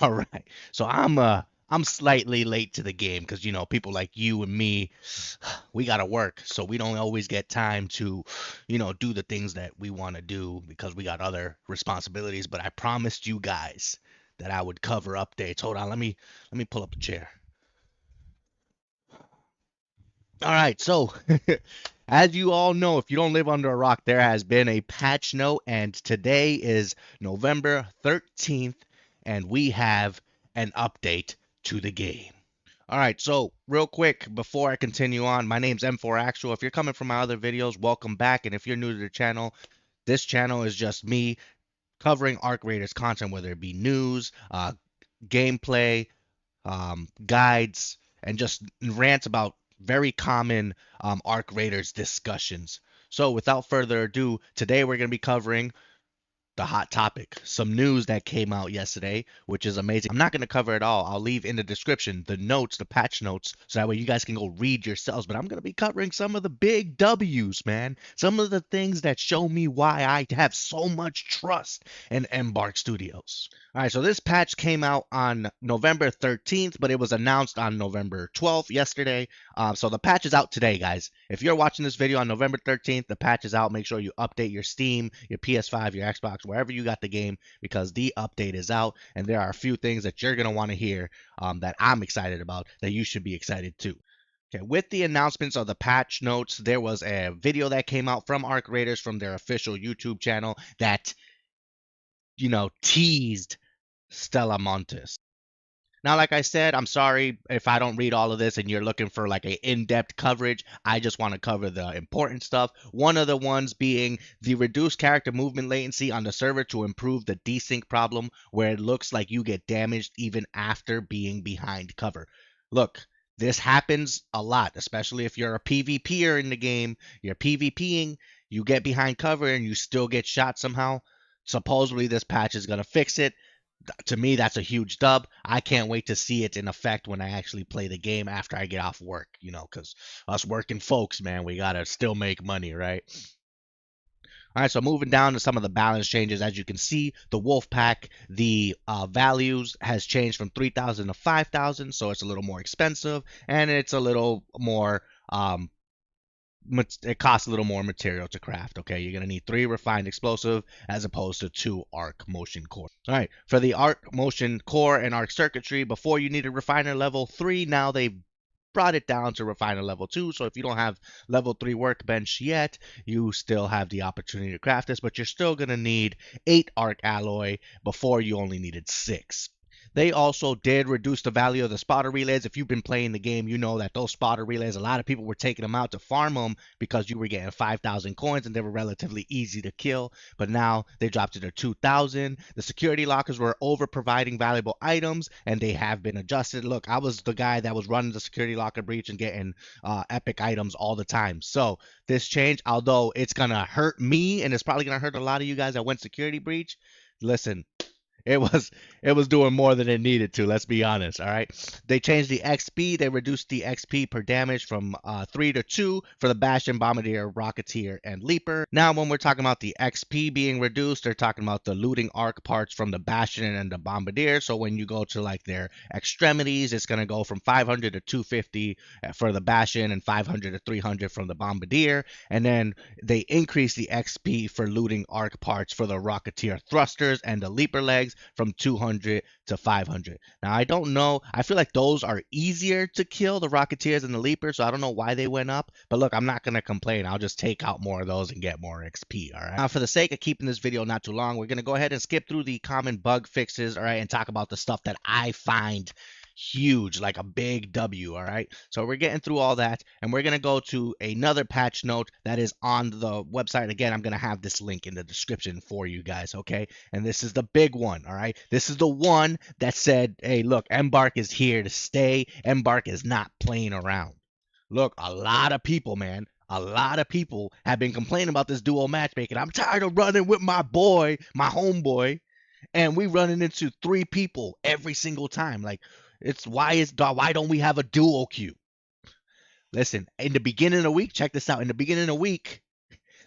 All right. So I'm slightly late to the game because people like you and me, we gotta work, so we don't always get time to, do the things that we want to do because we got other responsibilities. But I promised you guys that I would cover updates. Hold on, let me pull up a chair. All right, so as you all know, if you don't live under a rock, there has been a patch note, and today is November 13th, and we have an update to the game. All right, so real quick before I continue on, my name's M4 Actual. If you're coming from my other videos, welcome back. And if you're new to the channel, this channel is just me covering Arc Raiders content, whether it be news, gameplay, guides, and just rants about very common Arc Raiders discussions. So without further ado, today we're going to be covering the hot topic, some news that came out yesterday, which is amazing. I'm not going to cover it all. I'll leave in the description the notes, the patch notes, so that way you guys can go read yourselves. But I'm going to be covering some of the big W's, man. Some of the things that show me why I have so much trust in Embark Studios. All right, so this patch came out on November 13th, but it was announced on November 12th yesterday. So the patch is out today, guys. If you're watching this video on November 13th, the patch is out. Make sure you update your Steam, your PS5, your Xbox, wherever you got the game, because the update is out. And there are a few things that you're going to want to hear that I'm excited about that you should be excited too. Okay, with the announcements of the patch notes, there was a video that came out from Arc Raiders from their official YouTube channel that, teased Stella Montes. Now, like I said, I'm sorry if I don't read all of this and you're looking for like a in-depth coverage. I just want to cover the important stuff. One of the ones being the reduced character movement latency on the server to improve the desync problem where it looks like you get damaged even after being behind cover. Look, this happens a lot, especially if you're a PvPer in the game. You're PvPing, you get behind cover and you still get shot somehow. Supposedly this patch is going to fix it. To me, that's a huge dub. I can't wait to see it in effect when I actually play the game after I get off work, because us working folks, man, we got to still make money, right? All right, so moving down to some of the balance changes, as you can see, the wolf pack, the values has changed from 3,000 to 5,000, so it's a little more expensive, and it's a little more it costs a little more material to craft. Okay, you're gonna need 3 refined explosive as opposed to 2 arc motion core. All right, for the arc motion core and arc circuitry, before you needed refiner level 3. Now they've brought it down to refiner level 2. So if you don't have level 3 workbench yet, you still have the opportunity to craft this, but you're still gonna need 8 arc alloy. Before you only needed 6. They also did reduce the value of the spotter relays. If you've been playing the game, you know that those spotter relays, a lot of people were taking them out to farm them because you were getting 5,000 coins and they were relatively easy to kill. But now they dropped it to 2,000. The security lockers were over providing valuable items and they have been adjusted. Look, I was the guy that was running the security locker breach and getting epic items all the time. So this change, although it's going to hurt me and it's probably going to hurt a lot of you guys that went security breach, listen, it was doing more than it needed to. Let's be honest. All right. They changed the XP. They reduced the XP per damage from 3 to 2 for the Bastion, Bombardier, Rocketeer, and Leaper. Now, when we're talking about the XP being reduced, they're talking about the looting arc parts from the Bastion and the Bombardier. So when you go to like their extremities, it's gonna go from 500 to 250 for the Bastion and 500 to 300 from the Bombardier. And then they increase the XP for looting arc parts for the Rocketeer thrusters and the Leaper legs from 200 to 500. Now, I don't know. I feel like those are easier to kill, the Rocketeers and the Leapers, so I don't know why they went up. But look, I'm not going to complain. I'll just take out more of those and get more XP, all right? Now, for the sake of keeping this video not too long, we're going to go ahead and skip through the common bug fixes, all right, and talk about the stuff that I find huge, like a big W, all right? So we're getting through all that, and we're going to go to another patch note that is on the website. Again, I'm going to have this link in the description for you guys, okay? And this is the big one, all right? This is the one that said, hey, look, Embark is here to stay. Embark is not playing around. Look, a lot of people, man, a lot of people have been complaining about this duo matchmaking. I'm tired of running with my boy, my homeboy, and we running into 3 people every single time. Like, why don't we have a duo queue? Listen, in the beginning of the week, check this out. In the beginning of the week,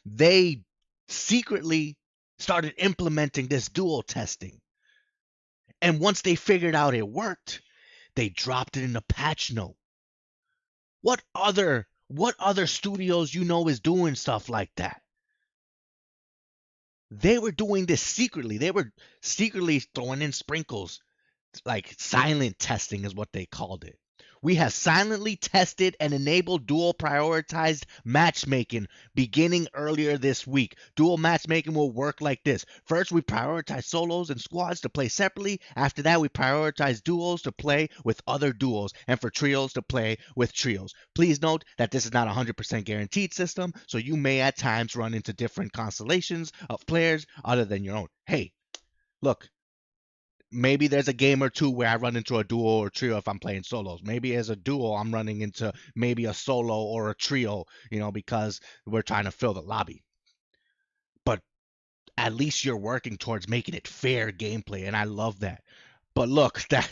they secretly started implementing this duo testing. And once they figured out it worked, they dropped it in a patch note. What other studios is doing stuff like that? They were doing this secretly. They were secretly throwing in sprinkles, like silent testing is what they called it. We have silently tested and enabled dual prioritized matchmaking beginning earlier this week. Dual matchmaking will work like this. First, we prioritize solos and squads to play separately. After that, we prioritize duos to play with other duos and for trios to play with trios. Please note that this is not a 100% guaranteed system, so you may at times run into different constellations of players other than your own. Hey, look, maybe there's a game or two where I run into a duo or trio if I'm playing solos. Maybe as a duo, I'm running into maybe a solo or a trio, because we're trying to fill the lobby. But at least you're working towards making it fair gameplay, and I love that. But look, that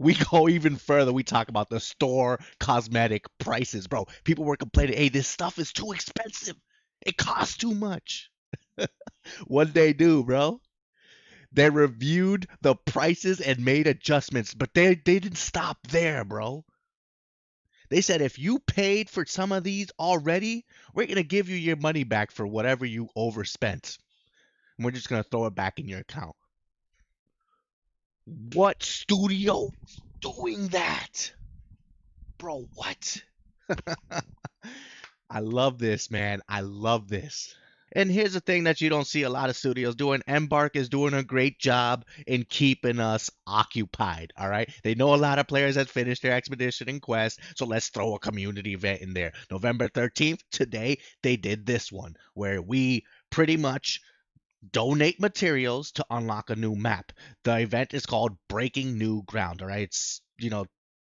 we go even further. We talk about the store cosmetic prices, bro. People were complaining, hey, this stuff is too expensive. It costs too much. What they do, bro? They reviewed the prices and made adjustments, but they didn't stop there, bro. They said if you paid for some of these already, we're going to give you your money back for whatever you overspent. And we're just going to throw it back in your account. What studio doing that? Bro, what? I love this, man. I love this. And here's the thing that you don't see a lot of studios doing. Embark is doing a great job in keeping us occupied. All right. They know a lot of players that finished their expedition and quest. So let's throw a community event in there. November 13th, today, they did this one where we pretty much donate materials to unlock a new map. The event is called Breaking New Ground. All right.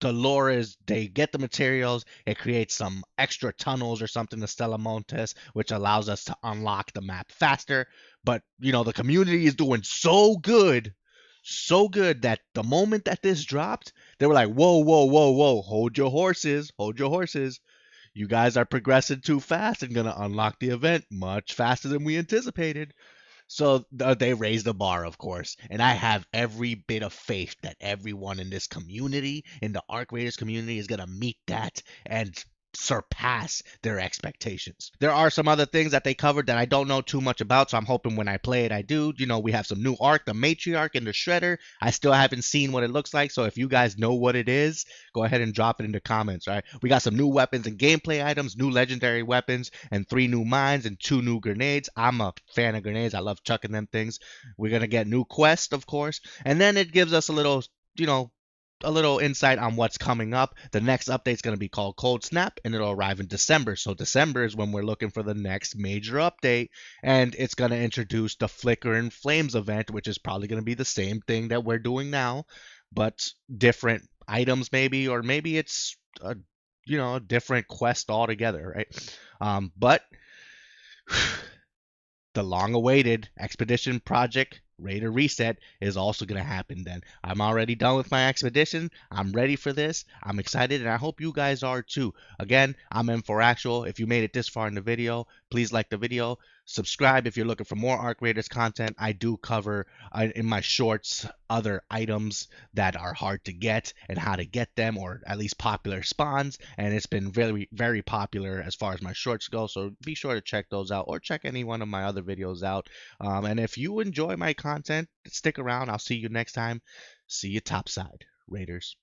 The lore is they get the materials, it creates some extra tunnels or something to Stella Montes, which allows us to unlock the map faster. But, the community is doing so good that the moment that this dropped, they were like, whoa, whoa, whoa, whoa, hold your horses, hold your horses. You guys are progressing too fast and going to unlock the event much faster than we anticipated. So they raised the bar, of course, and I have every bit of faith that everyone in this community, in the Arc Raiders community, is gonna meet that and surpass their expectations. There are some other things that they covered that I don't know too much about, so I'm hoping when I play it I do. We have some new arc, the Matriarch and the Shredder. I still haven't seen what it looks like, so if you guys know what it is, go ahead and drop it in the comments, right? We got some new weapons and gameplay items, new legendary weapons, and 3 new mines and 2 new grenades. I'm a fan of grenades. I love chucking them things. We're gonna get new quests, of course, and then it gives us a little insight on what's coming up. The next update is going to be called Cold Snap, and it'll arrive in December. So December is when we're looking for the next major update, and it's going to introduce the Flicker and Flames event, which is probably going to be the same thing that we're doing now, but different items maybe, or maybe it's a different quest altogether, right? But the long-awaited Expedition Project Raider Reset is also going to happen then. I'm already done with my expedition. I'm ready for this. I'm excited, and I hope you guys are too. Again, I'm M4Actual. If you made it this far in the video, please like the video. Subscribe if you're looking for more Arc Raiders content. I do cover in my shorts other items that are hard to get and how to get them, or at least popular spawns. And it's been very, very popular as far as my shorts go. So be sure to check those out, or check any one of my other videos out. And if you enjoy my content, stick around. I'll see you next time. See you topside, Raiders.